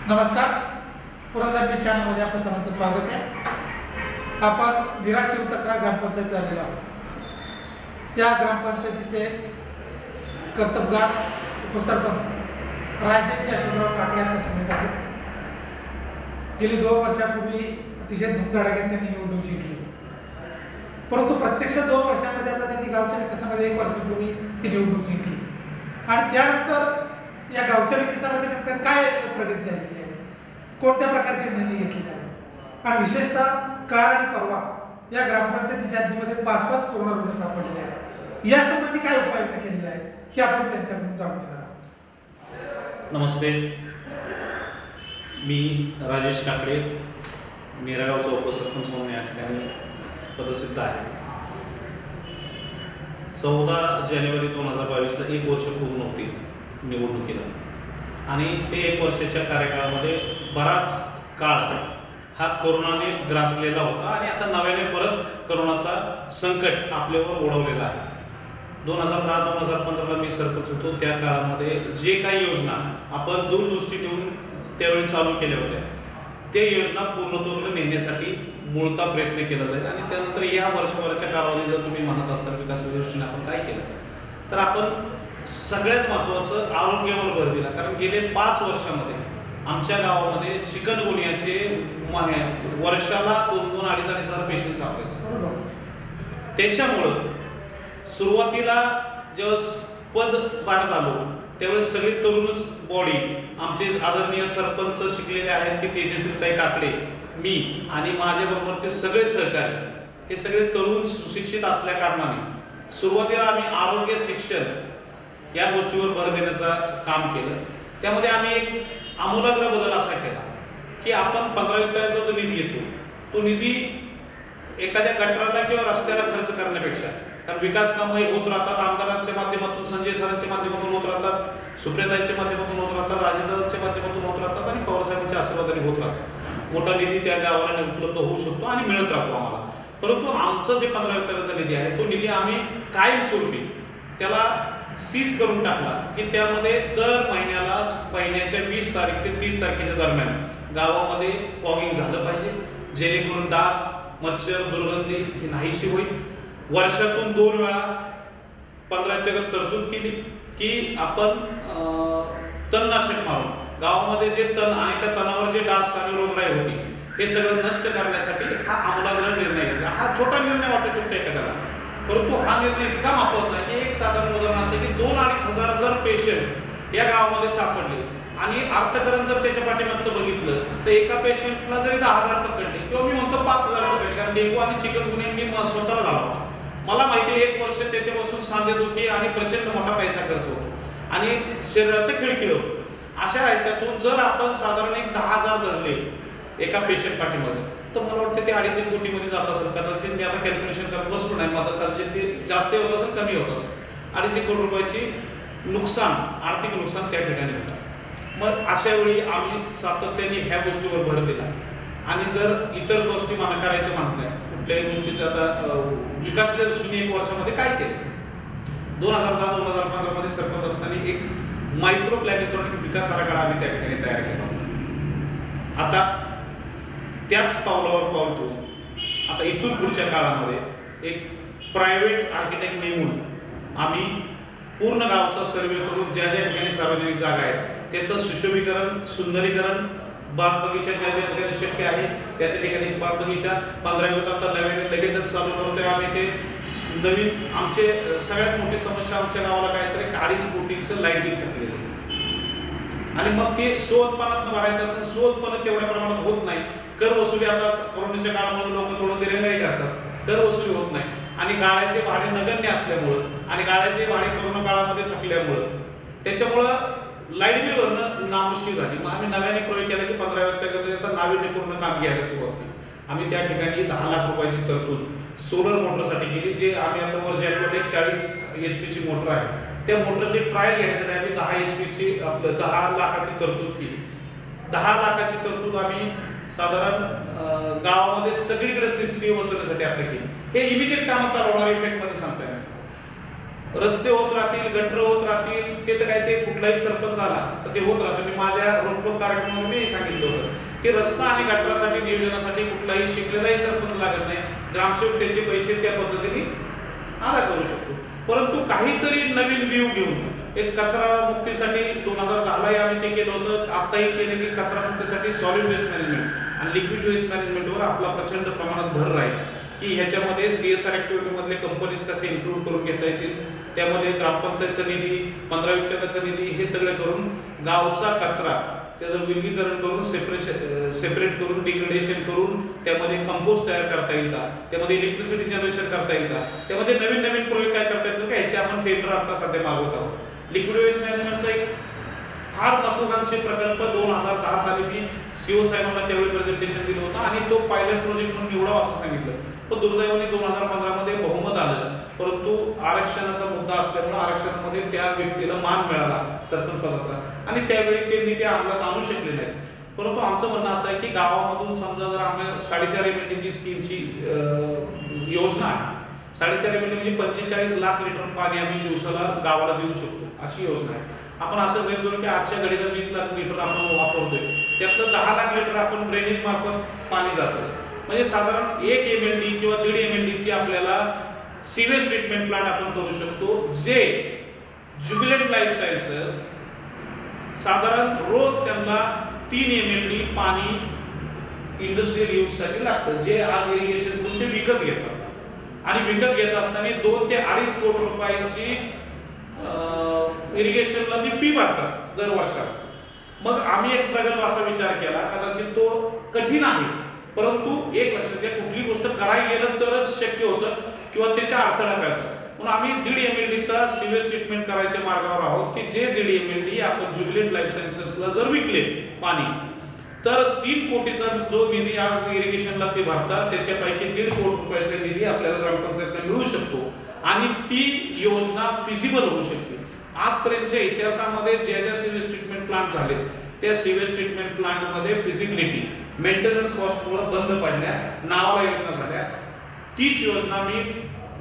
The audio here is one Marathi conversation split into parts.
नमस्कार, पुरंदर न्यूज चॅनलमध्ये आपलं सर्वांचं स्वागत आहे। आपण निराशिव तक्रार ग्रामपंचायतीत आलेलो आहोत। या ग्रामपंचायतीचे कर्तबगार उपसरपंच राजेंची अशोकराव काकडे आपल्या समेत आहेत। गेली 2 वर्षापूर्वी अतिशय धुमधडाक्यात त्यांनी निवडणूक जिंकली, परंतु प्रत्यक्ष 2 वर्षांमध्ये आता त्यांनी गावच्या विकासामध्ये 1 वर्षापूर्वी ही निवडणूक जिंकली आणि त्यानंतर या गावच्या विकासामध्ये काय प्रगती झालेली आहे, कोणत्या प्रकारचे निर्णय घेतलेले आहेत आणि विशेषतः काल आणि परवा या ग्रामपंचायतीच्या हद्दीमध्ये 5 कोरोना रुग्ण सापडलेले आहेत। यासंबंधी काय उपाययोजना केलेल्या आहेत हे आपण त्यांच्याकडून जाणून घेणार आहोत। नमस्ते, मी राजेश काकडे, नेरागावचा उपसरपंच म्हणून या ठिकाणी पदसिद्ध आहे। 14 जानेवारी 2022ला 1 वर्ष पूर्ण होतील निवडणुकीला आणि ते 1 वर्षाच्या कार्यकाळामध्ये बराच काळ हा कोरोनाने ग्रासलेला होता आणि आता नव्याने परत कोरोनाचा संकट आपल्यावर ओढवलेला आहे। 2010-2015ला मी सरपंच होतो, त्या काळामध्ये जे काही योजना आपण दूरदृष्टी ठेवून त्यावेळी चालू केल्या होत्या ते योजना पूर्णत्वाकडे नेण्यासाठी मूळता प्रयत्न केला जाईल आणि त्यानंतर या वर्षभराच्या कालावधीत जर तुम्ही म्हणत असता विकासाच्या दृष्टीने आपण काय केलं तर आपण सगळ्यात महत्त्वाचं आरोग्यावर भर दिला, कारण गेले 5 वर्षामध्ये आमच्या गावामध्ये चिकनगुनियाचे वर्षाला 2-2-2.5 पेशंट सापडायचे। त्याच्यामुळं सुरुवातीला जेव्हा पद पार झालो त्यावेळेस सगळे तरुण बॉडी आमचे आदरणीय सरपंच शिकलेले आहेत की तेजस्वीताई काकडे, मी आणि माझ्याबरोबरचे सगळे सहकारी हे सगळे तरुण सुशिक्षित असल्या कारणाने सुरुवातीला आम्ही आरोग्य शिक्षण या गोष्टीवर भर देण्याचं काम केलं। त्यामध्ये आम्ही एक आमूलाग्र बदल असा केला की आपण 15 युक्ताचा जो निधी येतो तो निधी एखाद्या गटाराला किंवा रस्त्याला खर्च करण्यापेक्षा, कारण विकास कामं हे होत राहतात, आमदारांच्या माध्यमातून, संजय सरांच्या माध्यमातून होत राहतात, सुप्रियाताईंच्या माध्यमातून होत राहतात, राजेंद्रांच्या माध्यमातून होत राहतात आणि पवारसाहेबांच्या आशीर्वादाने होत राहतात। मोठा निधी त्या गावाला उपलब्ध होऊ शकतो आणि मिळत राहतो आम्हाला। परंतु आमचं जे 15 युक्ताचा निधी आहे तो निधी आम्ही कायमस्वरूपी त्याला सीज करून टाकला की त्यामध्ये दर महिन्याच्या 20 तारीख ते 30 तारखेच्या दरम्यान गावामध्ये फॉगिंग झालं पाहिजे, जेणेकरून डास, मच्छर, दुर्गंधी ही नाहीशी होईल। वर्षातून 2 वेळा 15 युक्तागत तरतूद केली की आपण तणनाशक मारून गावामध्ये जे तण आणि त्या तणावर जे डास आणि रोगराई होती हे सगळं नष्ट करण्यासाठी हा आमूलाग्र निर्णय घेतला। हा छोटा निर्णय वाटू शकतो एखाद्याला, परंतु हा निर्णय इतका महत्त्वाचा आहे की एक साधारण उदाहरण असं की 2-2.5 हजार जर पेशंट या गावामध्ये सापडले आणि अर्थकारण जर त्याच्या पाठीमागचं बघितलं तर एका पेशंटला जरी 10,000 पकडले किंवा मी म्हणतो 5,000 पकडले, कारण डेंगू आणि चिकनगुनिया मी स्वतःला झाला होता, मला माहिती आहे 1 वर्ष त्याच्यापासून सांधेदुखी आणि प्रचंड मोठा पैसा खर्च होतो आणि शरीराचं खिळखिळ होतं। अशा ह्याच्यातून जर आपण साधारण एक 10,000 धरले एका पेशंट पाठीमागे तर मला वाटतं ते 2.5 कोटीमध्ये जात असेल। कदाचित मी आता कॅल्क्युलेशन करत बसलो नाही, माझं कदाचित ते जास्त होत असेल कमी होत असेल, 2.5 कोटी रुपयाची नुकसान, आर्थिक नुकसान त्या ठिकाणी होतं। मग अशा वेळी आम्ही सातत्याने ह्या गोष्टीवर भर दिला आणि जर इतर गोष्टी करायच्या म्हटल्या कुठल्याही गोष्टीचं आता विकासाच्या दृष्टीने 1 वर्षामध्ये काय केलं, 2010-2015 मध्ये सरपंच असताना एक मायक्रो प्लॅनिंग करून एक विकास आराखडा आम्ही त्या ठिकाणी तयार केला होता। आता त्याच पावलावर पाऊल ठेवून आता इथून पुढच्या काळामध्ये एक प्रायव्हेट आर्किटेक्ट नेमून आम्ही पूर्ण गावचा सर्वे करून ज्या ज्या ठिकाणी सार्वजनिक जागा आहेत त्याचं सुशोभीकरण, सुंदरीकरण, बाग बगीचा ज्या ज्या ठिकाणी शक्य आहे त्या त्या ठिकाणी बाग बगीचा 15 युक्त नव्याने लगेचच चालू करतोय आम्ही। ते नवीन आमचे सगळ्यात मोठी समस्या आमच्या गावाला काय तर 2.5 कोटीचं लाईट बिल टाकलेलं आहे आणि मग ते स्वउत्पन्नात भरायचं असेल, स्वउत्पन्न तेवढ्या प्रमाणात होत नाही। कर वसुली आता कोरोनाच्या काळामध्ये लोक थोडं दिरंगाई करतात, कर वसुली होत नाही आणि गाळ्याचे भाडे नगण्य असल्यामुळं आणि गाळ्याचे भाडे कोरोना काळामध्ये थकल्यामुळं त्याच्यामुळं लाईट बिल भरणं नामुष्की झाली। मग आम्ही नव्याने प्रयोग केला की 15 युक्तामध्ये आता नाविन्यपूर्ण काम घ्यायला सुरुवात केली। आम्ही त्या ठिकाणी 10 लाख रुपयाची तरतूद सोलर मोटरसाठी केली, जे आम्ही आता वर जॅकमध्ये 40 HP मोटर आहे त्या मोटरची ट्रायल घेण्यासाठी आम्ही 10 HP आपलं 10 लाखाची तरतूद केली। 10 लाखाची तरतूद आम्ही साधारण गावामध्ये सगळीकडे CCTV बसवण्यासाठी आपल्या केली। हे इमिजिएट कामं चालवणार इफेक्ट मध्ये सांगता येणार रस्ते होत राहतील, गटर होत राहतील, ते तर काय ते कुठलाही सरपंच आला तर ते होत राहतं. मी माझ्या रोखोक कार्यक्रमामध्ये मी सांगितलं होतं की रस्ता आणि गटरासाठी नियोजनासाठी कुठलाही शिकलेलाही सरपंच लागत नाही, ग्रामसेवक त्याचे पैसे त्या पद्धतीने अदा करू शकतो. परंतु काहीतरी नवीन व्ह्यू घेऊन एक कचरा मुक्तीसाठी 2010लाही आम्ही ते केलं होतं, आताही केलं की कचरा मुक्तीसाठी सॉलिड वेस्ट मॅनेजमेंट आणि लिक्विड वेस्ट मॅनेजमेंटवर आपला प्रचंड प्रमाणात भर राहील की ह्याच्यामध्ये CSR ऍक्टिव्हिटी मधले कंपनीज कसे इन्क्लूड करून घेता येतील, त्यामध्ये ग्रामपंचायतचा निधी, 15 वित्तकाचा निधी, हे सगळं करून गावचा कचरा त्याचं विलगीकरण करून सेपरेट करून डिग्रेडेशन करून त्यामध्ये कंपोस्ट तयार करता येईल का, त्यामध्ये इलेक्ट्रिसिटी जनरेशन करता येईल का, त्यामध्ये नवीन नवीन प्रयोग काय करता येतील का, ह्याचे आपण टेंडर आता सध्या मागवत आहोत. लिक्विड वेस्ट मॅनेजमेंटचा एक फार महत्वाकांक्षी प्रकल्प 2010 साली मी CO साहेबांना त्यावेळी प्रेझेंटेशन दिलं होतं आणि तो पायलट प्रोजेक्ट म्हणून निवडावा असं सांगितलं. पण दुर्दैवाने 2015 मध्ये बहुमत आलं, परंतु आरक्षणाचा मुद्दा असल्यामुळे आरक्षणामध्ये त्या व्यक्तीला मान मिळाला सरपंच पदाचा आणि त्यावेळी त्यांनी ते अंमलात आणू शकले नाही. परंतु आमचं म्हणणं असं आहे की गावामधून समजा जर आम्ही 4.5 MLD स्कीमची योजना आहे, 4.5 MLD म्हणजे 45 लाख लिटर पाणी आम्ही दिवसाला गावाला देऊ शकतो अशी योजना आहे. आपण असं गृहीत धरू की आजच्या घडीला 20 लाख लिटर आपण वापरतोय, त्यातलं 10 लाख लिटर आपण ड्रेनेज मार्फत पाणी जातं, म्हणजे साधारण 1 MLD किंवा 1.5 MLD ची आपल्याला सीवेज ट्रीटमेंट प्लांट आपण करू शकतो, जे ज्युबिलंट लाईफ सायन्सेस साधारण रोज त्यांना 3 MLD पाणी इंडस्ट्रियल यूज साठी लागतं, जे आज इरिगेशन करून ते विकत घेतात आणि विकत घेत असताना 2 ते 2.5 कोटी रुपयाची इरिगेशनला ती फी भरतात दर वर्षात. मग आम्ही एक प्रकल्प असा विचार केला, कदाचित तो कठीण आहे परंतु एक लक्षात घ्या, कुठली गोष्ट करायला गेलं तरच शक्य होतं किंवा त्याच्या अडथळा कळतो. म्हणून आम्ही 1.5 MLD चा सीवेज ट्रीटमेंट करायच्या मार्गावर आहोत की जे 1.5 MLD आपण ज्युबिलंट लाईफ सायन्सेसला जर विकले पाणी तर 3 कोटीचा जो निधी आज इरिगेशनला ते भरतात त्याच्यापैकी 1.5 कोटी रुपयाचा निधी आपल्याला ग्रामपंचायतला मिळू शकतो आणि ती योजना फिजिबल होऊ शकते. आजपर्यंतच्या इतिहासामध्ये ज्या सीवेज ट्रीटमेंट प्लांट झाले त्या सीवेज ट्रीटमेंट प्लांट मध्ये फिजिबिलिटी मेंटेनन्स कॉस्ट मुळे बंद पडल्या, नावाला योजना झाल्या. तीच योजना मी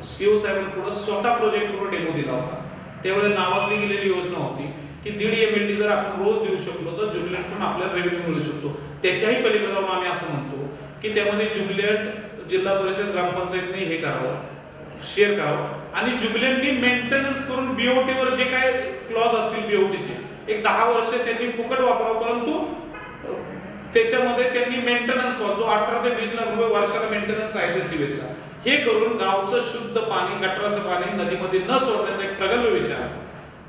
CO साहेबांकडे स्वतः प्रोजेक्टवर डेमो दिला होता. त्यावेळी नावाजली गेलेली योजना होती की 1.5 MLD जर आपण रोज देऊ शकलो तर ज्युबिलंटकडून आपल्याला रेव्हेन्यू मिळू शकतो. त्याच्याही पलीकडे जाऊन आम्ही असं म्हणतो की त्यामध्ये ज्युबिलंट जिल्हा परिषद ग्रामपंचायतने हे करावं, शेअर करावं आणि ज्युबिलंटनी मेंटेनन्स करून BOT वर जे काय क्लॉज असतील BOT चे एक 10 वर्ष त्यांनी फुकट वापरावं, परंतु त्याच्यामध्ये त्यांनी मेंटेनन्स जो 18 ते 20 लाख रुपये वर्षाला मेंटेनन्स आहे ते सीवेजचा, हे करून गावचं शुद्ध पाणी, गटराचं पाणी नदीमध्ये न सोडण्याचा एक प्रगल्भ विचार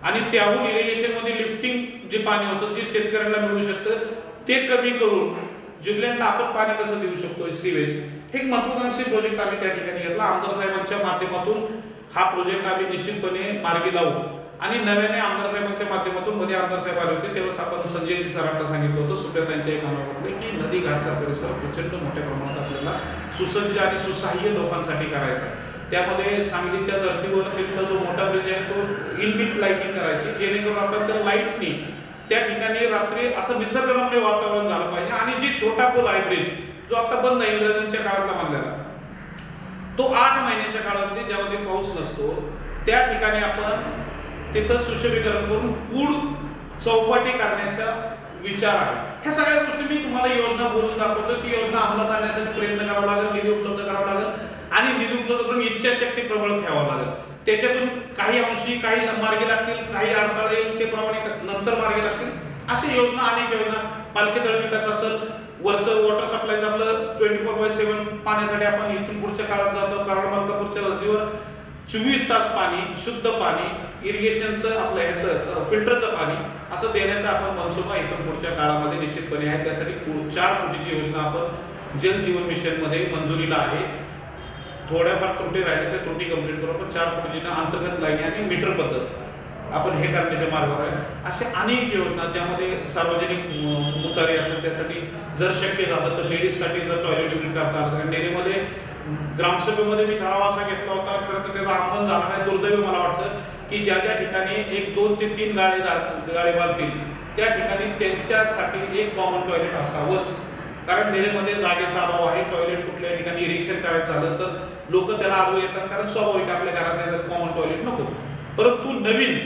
आणि त्याहून इरिगेशन मध्ये लिफ्टिंग जे पाणी होतं जे शेतकऱ्यांना मिळू शकतं ते कमी करून ज्युबिलंटला आपण पाणी कसं देऊ शकतो सीवेज, हे एक महत्त्वाकांक्षी प्रोजेक्ट आम्ही त्या ठिकाणी घेतला. आमदार साहेबांच्या माध्यमातून हा प्रोजेक्ट आम्ही निश्चितपणे मार्गी लावू आणि नव्याने आमदार साहेबांच्या माध्यमातून मध्ये आमदार साहेब आले होते तेव्हाच आपण संजयजी सरांना सांगितलं होतं, सुप्रियाताईंच्या कानावर म्हटलं की नदी घाटचा परिसर प्रचंड मोठ्या प्रमाणात आपल्याला सुसज्ज आणि सुसहाय्य लोकांसाठी करायचा आहे. त्यामध्ये सांगलीच्या धर्तीवर तिथला जो मोठा ब्रिज आहे तो इनबिल्ट लाइटिंग करायची, जेणेकरून आपण त्या लाईटनी त्या ठिकाणी रात्री असं निसर्गरम्य वातावरण झालं पाहिजे. आणि जी छोटा पूल आहे ब्रिज जो आता बंद आहे इंग्रजांच्या काळातला बांधलेला, तो 8 महिन्याच्या काळामध्ये ज्यामध्ये पाऊस नसतो त्या ठिकाणी आपण तिथं सुशोभीकरण करून फूड चौपाटी करण्याचा विचार आहे. ह्या सगळ्या गोष्टी मी तुम्हाला योजना बोलून दाखवतो की योजना अंमलात आणण्यासाठी प्रयत्न करावा लागेल, निधी उपलब्ध करावा लागेल आणि निधी उपलब्ध करून इच्छाशक्ती प्रबळ ठेवावं लागेल. त्याच्यातून काही अंशी काही मार्गी लागतील, काही अडथळे येईल ते प्रमाणे नंतर मार्गी लागतील. अशी योजना अनेक योजना, पालखी तळ विकास असेल, वरचं वॉटर सप्लायचं आपलं 24/7 पाण्यासाठी आपण इथून पुढच्या काळात जातो, कारण मलकापूरच्या नदीवर 24 तास पाणी, शुद्ध पाणी, इरिगेशनचं आपलं ह्याचं फिल्टरचं पाणी असं देण्याचा आपण मनसुबा इथून पुढच्या काळामध्ये निश्चितपणे आहे. त्यासाठी 4 कोटीची योजना आपण जल जीवन मिशन मध्ये मंजुरीला आहे. थोड्याफार त्रुटी राहिल्या त्या त्रुटी कंप्लीट करू, पण 4 कोटीची अंतर्गत लाईनी आणि मीटर पद्धत आपण हे करण्याच्या मार्गावर आहे. अशा अनेक योजना ज्यामध्ये सार्वजनिक मुतारी असेल त्यासाठी जर शक्य झालं तर लेडीजसाठी जर टॉयलेट युनिट करता आलं, कारण नेरेमध्ये ग्रामसभेमध्ये मी ठराव असा घेतला होता, खरं तर त्याचा अंमल झाला नाही. दुर्दैव मला वाटतं की ज्या ज्या ठिकाणी 1, 2 ते 3 गाळे बांधतील त्या ठिकाणी त्यांच्यासाठी एक कॉमन टॉयलेट असावंच, कारण नेरेमध्ये जागेचा अभाव आहे. टॉयलेट कुठल्या ठिकाणी इरिगेशन करायचं झालं तर लोक त्याला आडवं येतात, कारण स्वाभाविक आपल्या घरासाठी कॉमन टॉयलेट नको. परंतु नवीन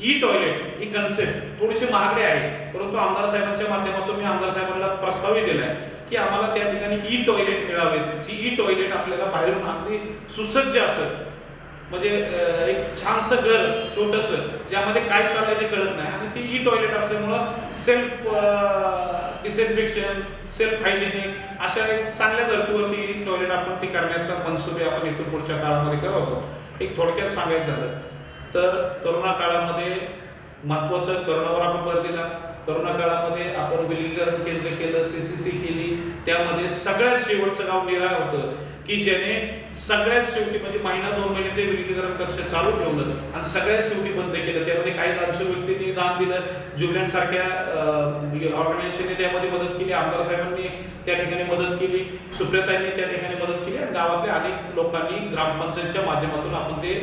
ई टॉयलेट ही कन्सेप्ट थोडीशी महागडी आहे, परंतु आमदार साहेबांच्या माध्यमातून मी आमदार साहेबांना प्रस्तावही दिलाय की आम्हाला त्या ठिकाणी ई टॉयलेट मिळावेत, जी ई टॉयलेट आपल्याला बाहेरून अगदी सुसज्ज असत, म्हणजे एक छानसं घर छोटंसं ज्यामध्ये काय चाललंय ते कळत नाही, आणि ती ई टॉयलेट असल्यामुळं सेल्फ डिसइन्फेक्शन, सेल्फ हायजेनिक अशा एक चांगल्या धर्तीवरती टॉयलेट आपण ती करण्याचा मनसुबे आपण इथून पुढच्या काळामध्ये करत आहोत. एक थोडक्यात सांगायचं झालं तर करोना काळामध्ये महत्वाचं करोनावर आपण भर दिला. करोना काळामध्ये आपण विलगीकरण केंद्र केलं, सीसीसी केली, त्यामध्ये सगळ्यात शेवटचं गाव निरा होतं की ज्याने सगळ्यात शेवटी म्हणजे महिना 2 महिने ते विलगीकरण कक्ष चालू ठेवलं आणि सगळ्यात शेवटी बंद केलं. त्यामध्ये काही दानशूर व्यक्तींनी दान दिलं, जुबलँड सारख्या ऑर्गनायझेशनने त्यामध्ये मदत केली, आमदार साहेबांनी त्या ठिकाणी मदत केली, सुप्रियाताईंनी त्या ठिकाणी मदत केली, आणि गावातल्या अनेक लोकांनी ग्रामपंचायतच्या माध्यमातून आपण ते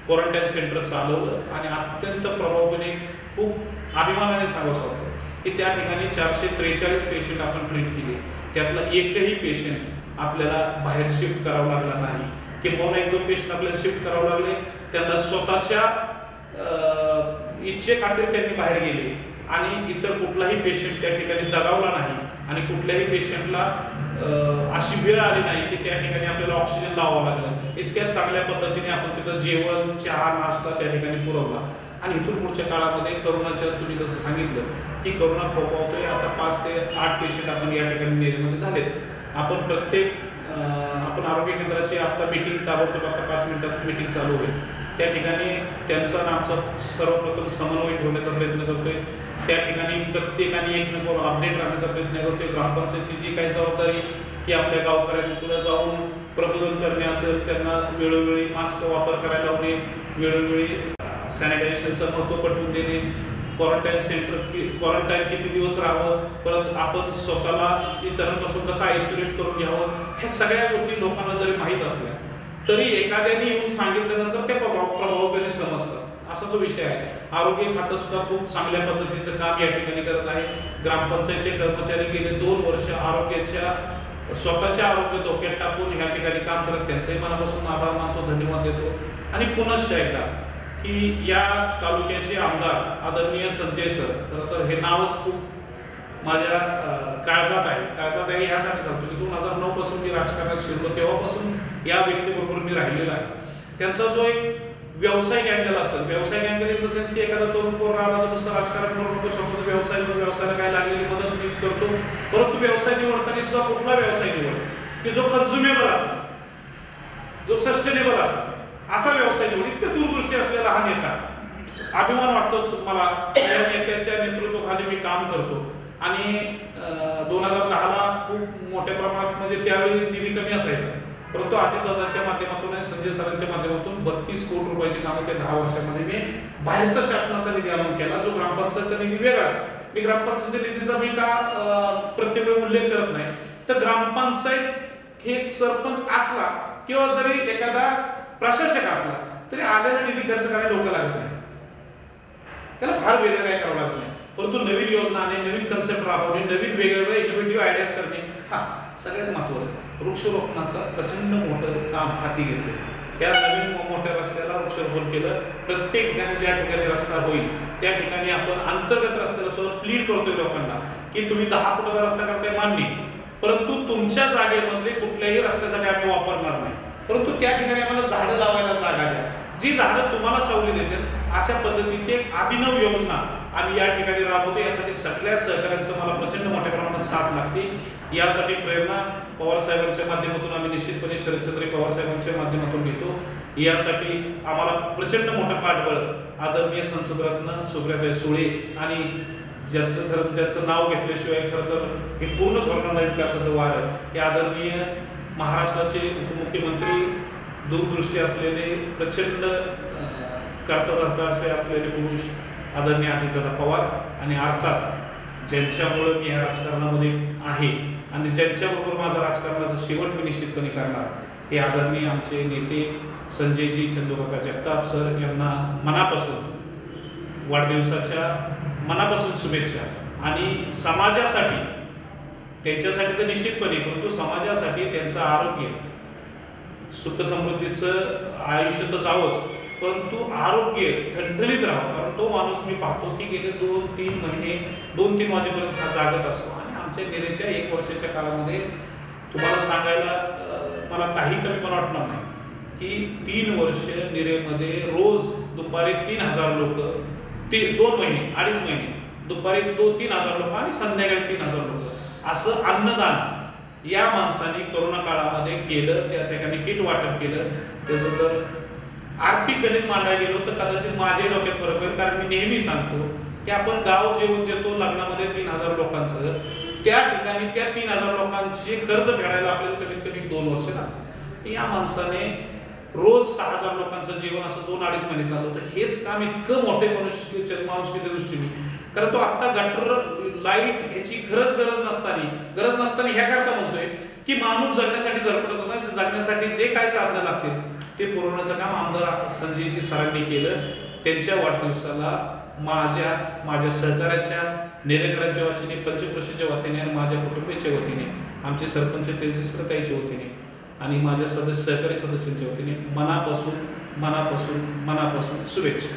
क्वारंटाईन सेंटर चालवलं आणि अत्यंत प्रभावीपणे खूप अभिमानाने सांगू शकतो की त्या ठिकाणी 443 पेशंट आपण ट्रीट केले. त्यातला एकही पेशंट आपल्याला बाहेर शिफ्ट करावं लागला नाही, किंवा 1-2 पेशंट आपल्याला शिफ्ट करावं लागले, त्यांना स्वतःच्या इच्छेखातीर त्यांनी बाहेर गेले, आणि इतर कुठलाही पेशंट त्या ठिकाणी दगावला नाही, आणि कुठल्याही पेशंटला अशी वेळ आली नाही की त्या ठिकाणी आपल्याला ऑक्सिजन लावावं लागलं. इतक्या चांगल्या पद्धतीने आपण तिथं जेवण, चहा, नाश्ता त्या ठिकाणी पुरवला. आणि इथून पुढच्या काळामध्ये करोनाच्या तुम्ही जसं सांगितलं की करोना फोफावतोय, आता 5 ते 8 पेशंट आपण या ठिकाणी नेरीमध्ये झालेत. आपण प्रत्येक आपण आरोग्य केंद्राची आता मीटिंग ताबडतोब आता 5 मिनिटात मीटिंग चालू होईल. त्या ठिकाणी त्यांचा आणि आमचा सर्वप्रथम समन्वय ठेवण्याचा प्रयत्न करतोय. त्या ठिकाणी प्रत्येकाने एकमेकांवर अपडेट राहण्याचा प्रयत्न करतोय. ग्रामपंचायतीची जी काही जबाबदारी की आपल्या गावकऱ्यांकडे जाऊन प्रबोधन करणे असेल, त्यांना वेळोवेळी मास्कचा वापर करायला लावणे, वेळोवेळी सॅनिटायझेशनचं महत्त्व पटवून देणे, क्वारंटाईन किती दिवस राहावं, परत आपण स्वतःला इतरांपासून कसं आयसोलेट करून घ्यावं, ह्या सगळ्या गोष्टी लोकांना जरी माहीत असल्या तरी एखाद्याने येऊन सांगितल्यानंतर ते प्रभावीपणे समजतात, असा तो विषय आहे. आरोग्य खातं सुद्धा खूप चांगल्या पद्धतीचं काम या ठिकाणी करत आहे. ग्रामपंचायतचे कर्मचारी गेले 2 वर्ष आरोग्याच्या स्वतःच्या आरोग्य धोक्यात टाकून या ठिकाणी काम करत, त्यांचंही मनापासून आभार मानतो, धन्यवाद देतो. आणि पुनश्च एकदा की या तालुक्याचे आमदार आदरणीय संजय सर, खरं तर हे नावच खूप माझ्या काळजात आहे यासाठी सांगतो की 2009 पासून मी राजकारणात शिरलो, तेव्हापासून या व्यक्तीबरोबर मी राहिलेला आहे. त्यांचा जो एक व्यावसायिक अँगल असेल, व्यावसायिक अँगल इन द सेन्स की एखादा तरुण पोरगा आला तर नुसतं राजकारण करू नको, स्वतःचा व्यवसायाला काय लागलेली मदत नीट करतो, परंतु व्यवसाय निवडताना सुद्धा कुठला व्यवसाय निवड की जो कन्झ्युमेबल असेल, जो सस्टेनेबल असेल, असा व्यवसाय निवड. इतके दूरदृष्टी असलेला हा नेता, अभिमान वाटतो मला या नेत्याच्या नेतृत्वाखाली मी काम करतो. आणि 2010ला खूप मोठ्या प्रमाणात म्हणजे त्यावेळी निधी कमी असायचा, परंतु अजितदादांच्या माध्यमातून आणि संजय सरांच्या माध्यमातून 32 कोटी रुपयाची कामं त्या 10 वर्षामध्ये मी बाहेरचा शासनाचा निधी आणून केला, जो ग्रामपंचायतचा निधी वेगळाच. मी ग्रामपंचायतच्या निधीचा मी का प्रत्येक वेळी उल्लेख करत नाही, तर ग्रामपंचायत हे सरपंच असला किंवा जरी एखादा प्रशासक असला तरी आलेला निधी खर्च करायला लोक लागत नाही, त्याला फार वेगळं काय करावं लागत नाही. परंतु नवीन योजना आणि नवीन कन्सेप्ट राबवणे, नवीन वेगवेगळ्या इनोव्हेटिव्ह आयडियाज करणे, हा सगळ्यात महत्त्वाचं. वृक्षारोपणाचं प्रचंड मोठं काम हाती घेतलं. त्या नवीन मोठ्या रस्त्याला वृक्षारोपण केलं. प्रत्येक ठिकाणी ज्या ठिकाणी रस्ता होईल त्या ठिकाणी आपण अंतर्गत रस्त्याला सुद्धा प्लीड करतोय लोकांना की तुम्ही 10 फुटाचा रस्ता करताय मान्य, परंतु तुमच्या जागेमधले कुठल्याही रस्त्यासाठी आम्ही वापरणार नाही, परंतु त्या ठिकाणी आम्हाला झाडं लावायला जागा द्या, जी झाडं तुम्हाला सावली देतील. अशा पद्धतीची एक अभिनव योजना आम्ही या ठिकाणी राबवतो. यासाठी सगळ्या सहकाऱ्यांचं मला प्रचंड मोठ्या प्रमाणात साथ लागते. यासाठी प्रेरणा पवार साहेबांच्या माध्यमातून आम्ही निश्चितपणे शरदचंद्र पवार साहेबांच्या माध्यमातून घेतो. यासाठी आम्हाला प्रचंड मोठं पाठबळ आदरणीय संसदरत्न सुप्रियाताई सुळे आणि ज्याचं नाव घेतल्याशिवाय खरं तर हे पूर्ण स्वर्णमय विकासाचं वार हे आदरणीय महाराष्ट्राचे उपमुख्यमंत्री, दूरदृष्टी असलेले, प्रचंड कर्तव्य असे असलेले पुरुष आदरणीय अजितदादा पवार, आणि अर्थात ज्यांच्यामुळे मी या राजकारणामध्ये आहे आणि ज्यांच्याबरोबर माझा राजकारणाचा शेवट मी निश्चितपणे करणार, हे आदरणीय आमचे नेते संजयजी चंदूकाका जगताप सर यांना मनापासून वाढदिवसाच्या मनापासून शुभेच्छा. आणि समाजासाठी, त्यांच्यासाठी तर निश्चितपणे, परंतु समाजासाठी त्यांचं आरोग्य, सुख समृद्धीचं आयुष्य तर जावंच, परंतु आरोग्य ठणठणीत राहावं. कारण तो माणूस मी पाहतो की गेले 2-3 महिने 2-3 वाजेपर्यंत हा जागत असतो. आणि आमच्या निरेच्या 1 वर्षाच्या काळामध्ये तुम्हाला सांगायला मला काही कमीपणा वाटणार नाही की 3 वर्ष निरेमध्ये रोज दुपारी 3,000 लोक, 2 महिने 2.5 महिने दुपारी 3,000 लोक आणि संध्याकाळी 3,000 लोक असं अन्नदान या माणसाने कोरोना काळामध्ये केलं. त्या ठिकाणी किट वाटप केलं. त्याचं जर आर्थिक गणित मांडायला गेलो तर कदाचित माझ्या डोक्यात फरक होईल. कारण मी नेहमी सांगतो की आपण गाव जेवण देतो लग्नामध्ये 3,000 लोकांचं, त्या ठिकाणी त्या 3,000 लोकांचे कर्ज फेडायला आपल्याला कमीत कमी 2 वर्ष लागतात. या माणसाने रोज 6,000 लोकांचं जेवण असं 2-2.5 महिने चालू होतं. हेच काम इतकं मोठे माणुसकीच्या दृष्टीने, कारण तो आता गटर लाईट ह्याची गरज नसताना ह्या करता म्हणतोय की माणूस जगण्यासाठी धडपडत होता. जगण्यासाठी जे काय साधनं लागतील ते पुरवण्याचं काम आमदार संजयजी सरांनी केलं. त्यांच्या वाढदिवसाला माझ्या सहकार्याच्या नेरेकरांच्या वतीने, पंचक्रोशीच्या वतीने आणि माझ्या कुटुंबाच्या वतीने, आमचे सरपंच तेजस्रताईच्या वतीने आणि माझ्या सहकारी सदस्यांच्या वतीने मनापासून शुभेच्छा.